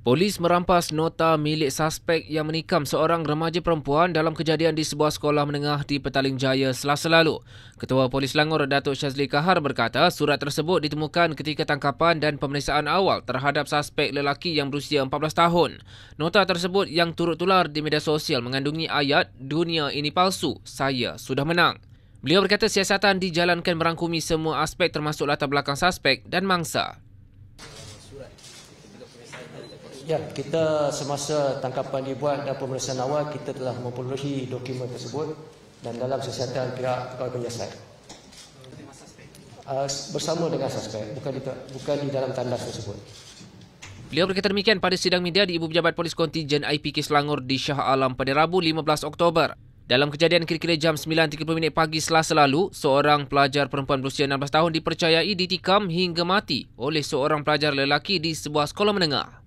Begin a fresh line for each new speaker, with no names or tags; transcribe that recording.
Polis merampas nota milik suspek yang menikam seorang remaja perempuan dalam kejadian di sebuah sekolah menengah di Petaling Jaya Selasa lalu. Ketua Polis Selangor, Datuk Syazli Kahar berkata surat tersebut ditemukan ketika tangkapan dan pemeriksaan awal terhadap suspek lelaki yang berusia 14 tahun. Nota tersebut yang turut tular di media sosial mengandungi ayat "Dunia ini palsu, saya sudah menang". Beliau berkata siasatan dijalankan merangkumi semua aspek termasuk latar belakang suspek dan mangsa.
Ya, kita semasa tangkapan dibuat dan pemeriksaan awal, kita telah memperolehi dokumen tersebut dan dalam siasatan pihak pegawai penyiasat. Bersama dengan suspek, bukan di dalam tandas tersebut.
Beliau berkata demikian pada sidang media di Ibu Pejabat Polis Kontijen IPK Selangor di Shah Alam pada Rabu 15 Oktober. Dalam kejadian kira-kira jam 9.30 pagi Selasa lalu, seorang pelajar perempuan berusia 16 tahun dipercayai ditikam hingga mati oleh seorang pelajar lelaki di sebuah sekolah menengah.